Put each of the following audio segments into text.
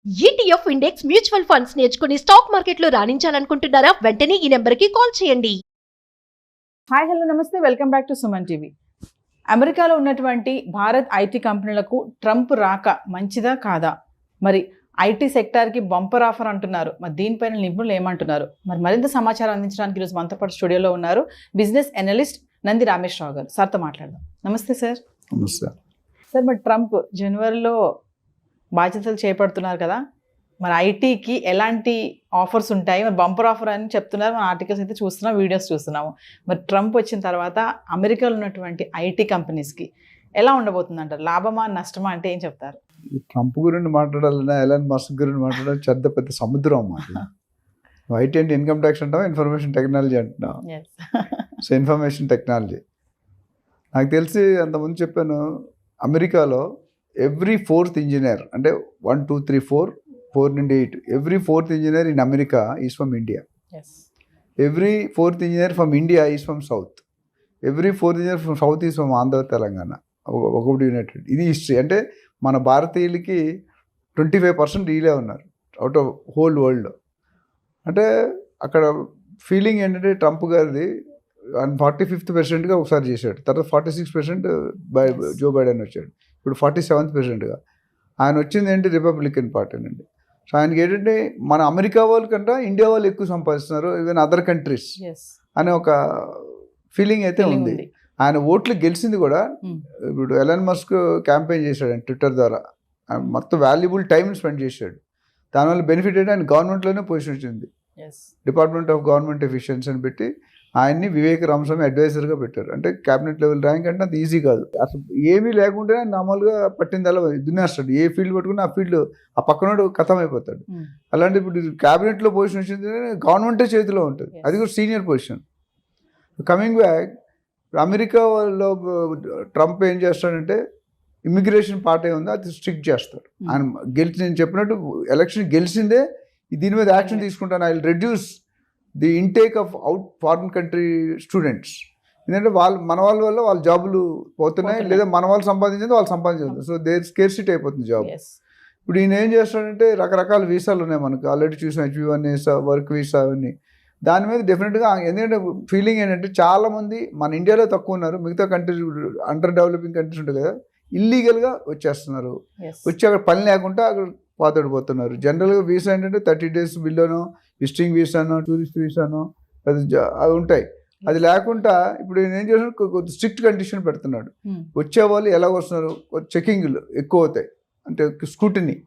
ETF index mutual funds నేర్చుకుని stock మార్కెట్లో రాణించాలనుకుంటున్నారా? వెంటనే ఈ నెంబర్కి కాల్ చేయండి. హాయ్ హలో నమస్తే, welcome back to Suman TV. అమెరికాలో ఉన్నటువంటి భారత్ ఐటీ కంపెనీలకు ట్రంప్ రాక మంచిదా కాదా? మరి ఐటీ సెక్టార్కి బంపర్ ఆఫర్ అంటున్నారు. మరి దీనిపైన నిపుణులు ఏమంటున్నారు? మరి మరింత సమాచారం అందించడానికి ఈరోజు మనతో పాటు స్టూడియోలో ఉన్నారు బిజినెస్ అనలిస్ట్ నంది రామేశ్వరరావు గారు. సార్తో మాట్లాడదాం. నమస్తే సార్. నమస్తే సార్, మరి ట్రంప్ జనవరిలో బాధ్యతలు చేపడుతున్నారు కదా, మరి ఐటీకి ఎలాంటి ఆఫర్స్ ఉంటాయి? మరి బంపర్ ఆఫర్ అని చెప్తున్నారు, మన ఆర్టికల్స్ అయితే చూస్తున్నాం, వీడియోస్ చూస్తున్నాము. మరి ట్రంప్ వచ్చిన తర్వాత అమెరికాలో ఉన్నటువంటి ఐటీ కంపెనీస్కి ఎలా ఉండబోతుంది అంటారు? లాభమా నష్టమా అంటే ఏం చెప్తారు? ట్రంప్ గురించి మాట్లాడాలన్నా ఎలాన్ మస్క్ గురించి మాట్లాడాలి పెద్ద సముద్రం అన్నమాట. ఐటీ అంటే ఇన్కమ్ ట్యాక్స్ అంటావా, ఇన్ఫర్మేషన్ టెక్నాలజీ అంటున్నావు. సో ఇన్ఫర్మేషన్ టెక్నాలజీ నాకు తెలిసి అంతకుముందు చెప్పాను, అమెరికాలో ఎవ్రీ 4th ఇంజనీర్, అంటే 1 2 3 4 నుండి 8, every 4th engineer in America is from India. Every 4th engineer from India is from south. Every 4th engineer from south is from Andhra Telangana. ఒకటి United. ఇది హిస్టరీ. అంటే మన భారతీయులకి 25% వీలే ఉన్నారు అవుట్ ఆఫ్ హోల్ వరల్డ్. అంటే అక్కడ ఫీలింగ్ ఏంటంటే ట్రంప్ గారిది 45th ప్రెసిడెంట్గా ఒకసారి చేశాడు, తర్వాత 46% జో బైడెన్ వచ్చాడు, ఇప్పుడు 47th ప్రెసిడెంట్గా. ఆయన వచ్చింది ఏంటి, రిపబ్లికన్ పార్టీ నుండి. సో ఆయనకి ఏంటంటే మన అమెరికా వాళ్ళకంటే ఇండియా వాళ్ళు ఎక్కువ సంపాదిస్తున్నారు, ఈవెన్ అదర్ కంట్రీస్ అనే ఒక ఫీలింగ్ అయితే ఉంది. ఆయన ఓట్లు గెలిచింది కూడా. ఇప్పుడు ఎలాన్ మస్క్ క్యాంపెయిన్ చేశాడు ఆయన ట్విట్టర్ ద్వారా, మొత్తం వాల్యుబుల్ టైం స్పెండ్ చేశాడు. దానివల్ల బెనిఫిట్ ఏంటి, ఆయన గవర్నమెంట్లోనే పొజిషన్ వచ్చింది, డిపార్ట్మెంట్ ఆఫ్ గవర్నమెంట్ ఎఫిషియన్సీ అని పెట్టి ఆయన్ని వివేక్ రామస్వామి అడ్వైజర్గా పెట్టారు. అంటే క్యాబినెట్ లెవెల్ ర్యాంక్ అంటే అంత ఈజీ కాదు. అసలు ఏమీ లేకుంటే మామూలుగా పట్టిందల్లా దున్నేస్తాడు. ఏ ఫీల్డ్ పట్టుకుని ఆ ఫీల్డ్ ఆ పక్కనోడు ఖతం అయిపోతాడు. అలాంటి ఇప్పుడు క్యాబినెట్లో పొజిషన్ వచ్చింది, గవర్నమెంటే చేతిలో ఉంటుంది, అది కూడా సీనియర్ పొజిషన్. కమింగ్ బ్యాక్, అమెరికాలో ట్రంప్ ఏం చేస్తాడంటే ఇమిగ్రేషన్ పార్ట్ ఉంది, అది స్ట్రిక్ట్ చేస్తాడు. ఆయన గెలిచి, నేను చెప్పినట్టు ఎలక్షన్ గెలిచిందే దీని మీద యాక్షన్ తీసుకుంటాను, I will reduce the intake of out foreign country students. ఎందుకంటే మన వాళ్ళ వల్ల వాళ్ళ జాబులు పోతున్నాయి, లేదా మన వాళ్ళు సంపాదించింది వాళ్ళు సంపాదించదు. సో దేర్ స్కేర్సిటీ అయిపోతుంది జాబ్. ఇప్పుడు ఈయన ఏం చేస్తాడంటే రకరకాల వీసాలు ఉన్నాయి మనకు, ఆల్రెడీ చూసిన H1 వీసా, వర్క్ వీసా అవన్నీ. దాని మీద డెఫినెట్గా ఎందుకంటే ఫీలింగ్ ఏంటంటే చాలామంది మన ఇండియాలో తక్కువ ఉన్నారు, మిగతా కంట్రీస్ అండర్ డెవలపింగ్ కంట్రీస్ ఉంటాయి కదా, ఇల్లీగల్గా వచ్చేస్తున్నారు. వచ్చి అక్కడ పని లేకుండా అక్కడ పాతడిపోతున్నారు. జనరల్గా వీసా ఏంటంటే 30 days బిల్లోనో, విజిటింగ్ వీసానో, టూరిస్ట్ వీసానో అవి ఉంటాయి. అది లేకుండా ఇప్పుడు నేను ఏం చేస్తున్నాడు, కొద్ది స్ట్రిక్ట్ కండిషన్ పెడుతున్నాడు. వచ్చేవాళ్ళు ఎలా వస్తున్నారు, చెకింగ్లు ఎక్కువ అవుతాయి, అంటే స్క్రూటినీ.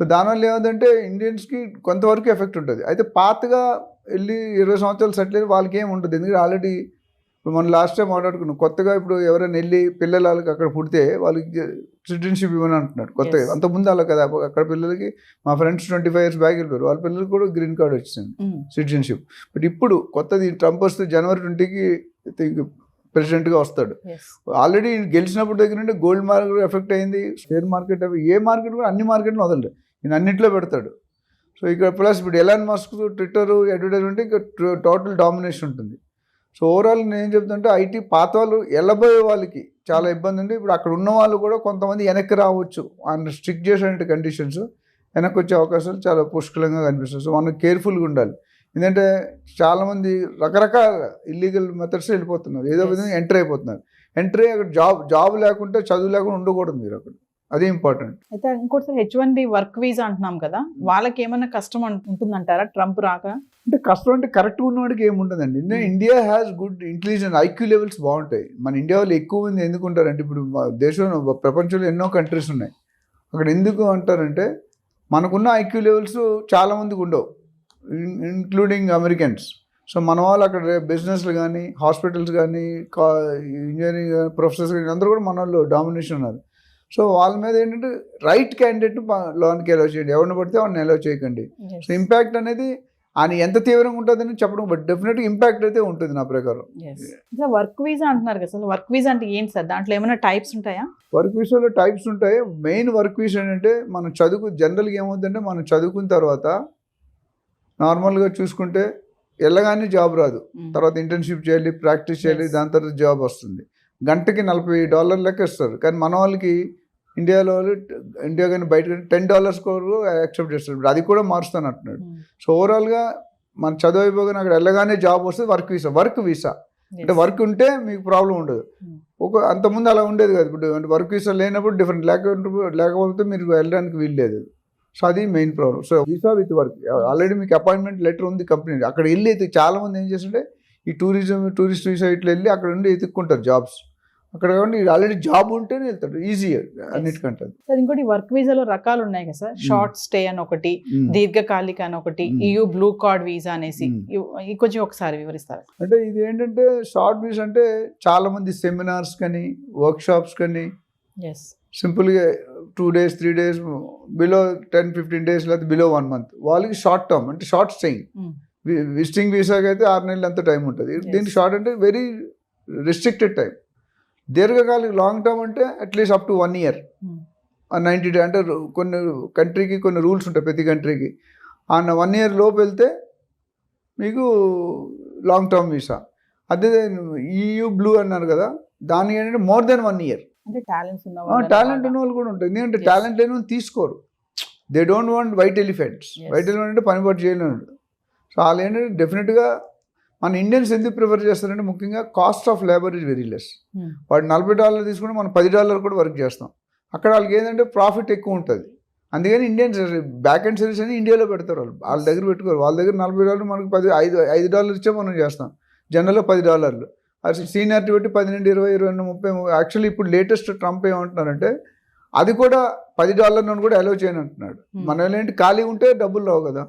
సో దానివల్ల ఏమవుతుందంటే ఇండియన్స్కి కొంతవరకు ఎఫెక్ట్ ఉంటుంది. అయితే పాతగా వెళ్ళి 20 సంవత్సరాలు సెటిల్ అయ్యి వాళ్ళకి ఏమి ఉంటుంది, ఎందుకంటే ఆల్రెడీ ఇప్పుడు మనం లాస్ట్ టైం మాట్లాడుకున్నాం, కొత్తగా ఇప్పుడు ఎవరైనా వెళ్ళి పిల్లలకి అక్కడ పుడితే వాళ్ళకి సిటిజన్షిప్ ఇవ్వని అంటున్నారు కొత్తగా. అంతకుముందు అలా కదా, అక్కడ పిల్లలకి మా ఫ్రెండ్స్ 25 years బ్యాక్ వెళ్ళిపోయారు, వాళ్ళ పిల్లలకి కూడా గ్రీన్ కార్డ్ వచ్చింది, సిటిజన్షిప్. బట్ ఇప్పుడు కొత్తది ట్రంప్ వస్తే January 20కి ప్రెసిడెంట్గా వస్తాడు. ఆల్రెడీ గెలిచినప్పుడు దగ్గర నుండి గోల్డ్ మార్కెట్ ఎఫెక్ట్ అయింది, షేర్ మార్కెట్, ఏ మార్కెట్ కూడా అన్ని మార్కెట్లు వదలడు, ఈయన అన్నింటిలో పెడతాడు. సో ఇక్కడ ప్లస్ ఇప్పుడు ఎలాన్ మస్క్ ట్విట్టర్ అడ్వర్టైజ్మెంట్ ఇంకా టోటల్ డామినేషన్ ఉంటుంది. సో ఓవరాల్ నేను ఏం చెప్తుంటే ఐటీ పాత వాళ్ళు వెళ్ళబోయే వాళ్ళకి చాలా ఇబ్బంది ఉంది. ఇప్పుడు అక్కడ ఉన్న వాళ్ళు కూడా కొంతమంది వెనక్కి రావచ్చు, ఆయన స్ట్రిక్ట్ చేసే కండిషన్స్, వెనక్కి వచ్చే అవకాశాలు చాలా పుష్కలంగా కనిపిస్తుంది. సో మనం కేర్ఫుల్గా ఉండాలి. ఎందుకంటే చాలామంది రకరకాల ఇల్లీగల్ మెథడ్స్ వెళ్ళిపోతున్నారు, ఏదో విధంగా ఎంటర్ అయిపోతున్నారు. ఎంటర్ అయ్యి అక్కడ జాబ్ లేకుంటే, చదువు లేకుండా ఉండకూడదు మీరు అక్కడ, అదే ఇంపార్టెంట్. అయితే ఇంకోటి H1B వర్క్ వీసా అంటున్నాం కదా, వాళ్ళకి ఏమైనా కష్టం ఉంటుందంటారా ట్రంప్ రాక? అంటే కష్టం అంటే కరెక్ట్గా ఉన్నవాడికి ఏముంటుందండి. India has good intelligence, IQ levels బాగుంటాయి. మన ఇండియా వాళ్ళు ఎక్కువ మంది ఎందుకు ఉంటారంటే, ఇప్పుడు దేశంలో ప్రపంచంలో ఎన్నో కంట్రీస్ ఉన్నాయి, అక్కడ ఎందుకు అంటారంటే మనకున్న IQ లెవెల్స్ చాలామందికి ఉండవు, ఇంక్లూడింగ్ అమెరికన్స్. సో మన వాళ్ళు అక్కడ బిజినెస్లు కానీ, హాస్పిటల్స్ కానీ, ఇంజనీరింగ్ ప్రొఫెసర్స్ కానీ అందరూ కూడా మన వాళ్ళు డామినేషన్ ఉన్నారు. సో వాళ్ళ మీద ఏంటంటే రైట్ క్యాండిడేట్ లోన్కి అలౌ చేయండి, ఎవరిని పడితే వాళ్ళని అలౌ చేయకండి. సో ఇంపాక్ట్ అనేది ఆయన ఎంత తీవ్రంగా ఉంటుందని చెప్పడం, బట్ డెఫినెట్గా ఇంపాక్ట్ అయితే ఉంటుంది నా ప్రకారం. వర్క్ వీసా అంటున్నారు కదా, అసలు వర్క్ వీసా అంటే ఏంటి సార్? దాంట్లో ఏమైనా టైప్స్ ఉంటాయా? వర్క్ వీసాలో టైప్స్ ఉంటాయి. మెయిన్ వర్క్ వీసా ఏంటంటే మనం జనరల్గా ఏమవుతుందంటే మనం చదువుకున్న తర్వాత నార్మల్గా చూసుకుంటే వెళ్ళగానే జాబ్ రాదు, తర్వాత ఇంటర్న్షిప్ చేయాలి, ప్రాక్టీస్ చేయాలి, దాని తర్వాత జాబ్ వస్తుంది. గంటకి $40 లెక్క ఇస్తారు. కానీ మన వాళ్ళకి ఇండియాలో ఇండియా కానీ బయట కానీ $10 కొరకు యాక్సెప్ట్ చేస్తారు. ఇప్పుడు అది కూడా మారుస్తాను అంటున్నాడు. సో ఓవరాల్గా మన చదువు అయిపోగానే అక్కడ వెళ్ళగానే జాబ్ వస్తుంది, వర్క్ వీసా అంటే వర్క్ ఉంటే మీకు ప్రాబ్లం ఉండదు. అంతకుముందు అలా ఉండేది కదా. ఇప్పుడు అంటే వర్క్ వీసా లేనప్పుడు డిఫరెంట్, లేకపోతే మీరు వెళ్ళడానికి వీల్లేదు. సో అది main problem. So visa with work, already మీకు అపాయింట్మెంట్ లెటర్ ఉంది కంపెనీ, అక్కడ వెళ్ళి చాలా మంది ఏం చేస్తుంటే ఈ టూరిస్ట్ వీసా ఇట్లా వెళ్ళి అక్కడ ఉండి ఎత్తుక్కుంటారు జాబ్స్. అక్కడ కాకుండా ఆల్రెడీ జాబ్ ఉంటేనే వెళ్తాడు, ఈజీ అన్నిటికంటే. సార్ ఇంకోటి వర్క్ వీసాలో రకాలు ఉన్నాయి కదా సార్, షార్ట్ స్టే అని ఒకటి, దీర్ఘకాలిక అని ఒకటి, EU బ్లూ కార్డ్ వీసా అనేసి, కొంచెం ఒకసారి వివరిస్తారు. అంటే ఇది ఏంటంటే షార్ట్ వీసా అంటే చాలా మంది సెమినార్స్ కానీ వర్క్ షాప్స్ కానీ సింపుల్గా 2 days 3 days బిలో 10-15 days లేదా బిలో 1 month వాళ్ళకి షార్ట్ టర్మ్ అంటే షార్ట్ స్టేయింగ్. విజిటింగ్ వీసాకి అయితే 6 నెలలు అంత టైం ఉంటుంది. దీనికి షార్ట్ అంటే వెరీ రిస్ట్రిక్టెడ్ టైం. దీర్ఘకాలిక లాంగ్ టర్మ్ అంటే at least up to 1 year 90 days. అంటే కొన్ని కంట్రీకి కొన్ని రూల్స్ ఉంటాయి, ప్రతి కంట్రీకి. ఆ 1 year లోపు వెళ్తే మీకు లాంగ్ టర్మ్ వీసా. అదే EU బ్లూ అన్నారు కదా, దానికి ఏంటంటే మోర్ దెన్ 1 year. అంటే టాలెంట్ ఉన్న వాళ్ళు కూడా ఉంటుంది. ఎందుకంటే టాలెంట్ లేని వాళ్ళు తీసుకోరు. They don't want white elephants. White elephant అంటే పని పాటు చేయలేడు. సో వాళ్ళు ఏంటంటే డెఫినెట్గా మన ఇండియన్స్ ఎందుకు ప్రిఫర్ చేస్తారంటే ముఖ్యంగా cost of labour is very less. వాడు $40 తీసుకుంటే మనం $10 కూడా వర్క్ చేస్తాం. అక్కడ వాళ్ళకి ఏంటంటే ప్రాఫిట్ ఎక్కువ ఉంటుంది. అందుకని ఇండియన్స్ బ్యాక్ అండ్ సర్వీస్ అని ఇండియాలో పెడతారు. వాళ్ళ దగ్గర పెట్టుకోరు. వాళ్ళ దగ్గర $40 మనకు $5 ఇచ్చే మనం చేస్తాం. జనరల్గా $10. అది సీనియారిటీ బట్టి 10 నుండి 20, 22, 30. యాక్చువల్లీ ఇప్పుడు లేటెస్ట్ ట్రంప్ ఏమంటున్నారంటే అది కూడా $10 నుండి కూడా అలౌ చేయని అంటున్నాడు. మనం ఏంటి ఖాళీ ఉంటే డబ్బులు రావు కదా.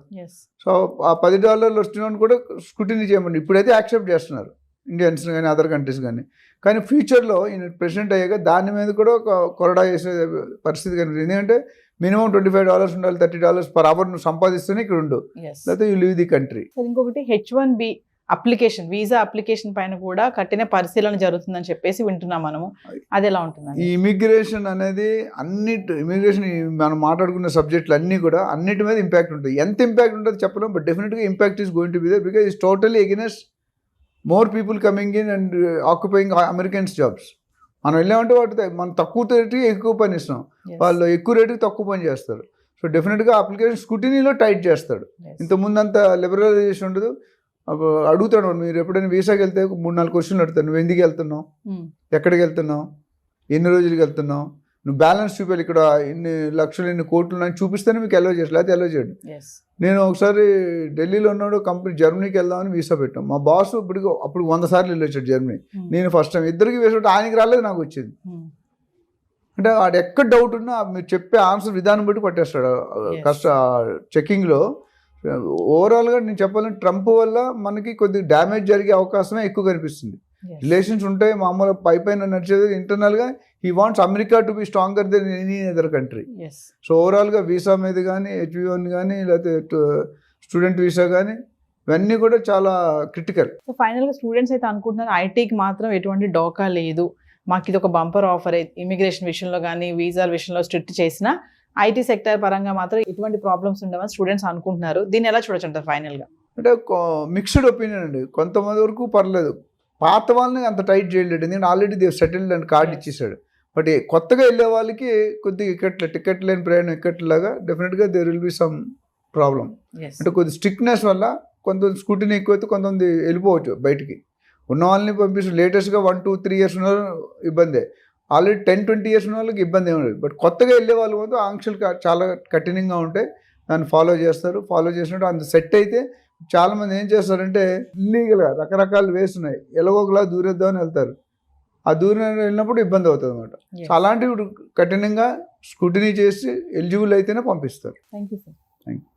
సో ఆ $10 వస్తున్నాను కూడా స్క్రూటినీ చేయమండి. ఇప్పుడైతే యాక్సెప్ట్ చేస్తున్నారు ఇండియన్స్ కానీ అదర్ కంట్రీస్ కానీ. కానీ ఫ్యూచర్లో ఈయన ప్రెసిడెంట్ అయ్యాక దాని మీద కూడా ఒక కొరడా చేసే పరిస్థితి కనిపిస్తుంది. ఎందుకంటే మినిమం $25 ఉండాలి, $30 per hour నువ్వు సంపాదిస్తేనే ఇక్కడ ఉండు, లేకపోతే యూ లీవ్ ది కంట్రీ. ఇంకొకటి H1B అప్లికేషన్, వీసా అప్లికేషన్ పైన కూడా కఠిన పరిశీలన జరుగుతుందని చెప్పేసి వింటున్నాం మనము. అది ఎలా ఉంటుంది? ఈ ఇమిగ్రేషన్ అనేది ఇమిగ్రేషన్ మనం మాట్లాడుకున్న సబ్జెక్టులు అన్నీ కూడా అన్నిటి మీద ఇంపాక్ట్ ఉంటుంది. ఎంత ఇంపాక్ట్ ఉంటుంది చెప్పలేం, బట్ డెఫినెట్గా impact is going to be there because it's totally against more people coming in and occupying Americans jobs. మనం వెళ్ళామంటే వాటి మనం తక్కువ రేటుకి ఎక్కువ పని ఇస్తాం, వాళ్ళు ఎక్కువ రేటుకి తక్కువ పని చేస్తారు. సో డెఫినెట్గా అప్లికేషన్ స్క్రూటినీలో టైట్ చేస్తాడు. ఇంతకుముందు అంత లిబరలైజేషన్ ఉండదు. అడుగుతాడు, మీరు ఎప్పుడైనా వీసాకి వెళ్తే 3-4 క్వశ్చన్లు అడుగుతాను. నువ్వు ఎందుకు వెళ్తున్నావు, ఎక్కడికి వెళ్తున్నావు, ఎన్ని రోజులకి వెళ్తున్నావు, నువ్వు బ్యాలెన్స్ చూపాలి, ఇక్కడ ఇన్ని లక్షలు ఇన్ని కోట్లు అని చూపిస్తేనే మీకు అలౌ చేయాలి, లేకపోతే అలౌ చేయడు. నేను ఒకసారి ఢిల్లీలో ఉన్నాడు కంపెనీ, జర్మనీకి వెళ్దామని వీసా పెట్టాం. మా బాస్ అప్పుడు 100 సార్లు వెళ్ళొచ్చాడు జర్మనీ. నేను ఫస్ట్ టైం ఇద్దరికి వేసాడు, ఆయనకి రాలేదు, నాకు వచ్చింది. అంటే వాడు ఎక్కడ డౌట్ ఉన్నా మీరు చెప్పే ఆన్సర్ విధానం బట్టి పట్టేస్తాడు చెక్కింగ్లో. ఓవరాల్గా నేను చెప్పాలంటే ట్రంప్ వల్ల మనకి కొద్దిగా డ్యామేజ్ జరిగే అవకాశమే ఎక్కువ కనిపిస్తుంది. రిలేషన్స్ ఉంటాయి మామూలు పైపైన నడిచేది, ఇంటర్నల్గా he wants America to be stronger then any other country. So ఓవరాల్గా వీసా మీద కానీ H1 కానీ లేకపోతే స్టూడెంట్ వీసా కానీ ఇవన్నీ కూడా చాలా క్రిటికల్. సో ఫైనల్గా స్టూడెంట్స్ అయితే అనుకుంటున్నారు ఐటీకి మాత్రం ఎటువంటి డోకా లేదు, మాకు ఇది ఒక బంపర్ ఆఫర్. ఇమిగ్రేషన్ విషయంలో కానీ వీసాల విషయంలో స్ట్రిక్ట్ చేసినా ఐటీ సెక్టర్ పరంగా మాత్రం ఎటువంటి ప్రాబ్లమ్స్ ఉండవని స్టూడెంట్స్ అనుకుంటున్నారు. దీన్ని ఎలా చూడొచ్చు అంటారు ఫైనల్గా? అంటే మిక్స్డ్ ఒపీనియన్ అండి. కొంతమంది వరకు పర్లేదు, పాత వాళ్ళని అంత టైట్ చేయలేడు, ఎందుకంటే already they've settled and card ఇచ్చేసాడు. బట్ కొత్తగా వెళ్ళే వాళ్ళకి కొద్దిగా టికెట్ లేని ప్రయాణం ఎక్కట్లాగా డెఫినెట్గా there will be some problem. అంటే కొద్ది స్ట్రిక్ట్నెస్ వల్ల కొంతమంది స్కూటీని ఎక్కువైతే కొంతమంది వెళ్ళిపోవచ్చు బయటికి. ఉన్న వాళ్ళని పంపిస్తూ లేటెస్ట్గా 1-2-3 years ఉన్న ఇబ్బందే, ఆల్రెడీ 10-20 years ఉన్న వాళ్ళకి ఇబ్బంది ఏమి లేదు. బట్ కొత్తగా వెళ్ళే వాళ్ళు మాత్రం ఆంక్షలు చాలా కఠినంగా ఉంటాయి, దాన్ని ఫాలో చేస్తారు. ఫాలో చేసినట్టు అంత సెట్ అయితే చాలామంది ఏం చేస్తారంటే ఇల్లీగల్గా రకరకాల వేస్ ఉన్నాయి, ఎలాగోలా దూరేద్దామని వెళ్తారు. ఆ దూరం వెళ్ళినప్పుడు ఇబ్బంది అవుతుంది అనమాట. సో అలాంటివి కఠినంగా స్క్రూటినీ చేసి ఎలిజిబుల్ అయితేనే పంపిస్తారు. Thank you sir. Thank you.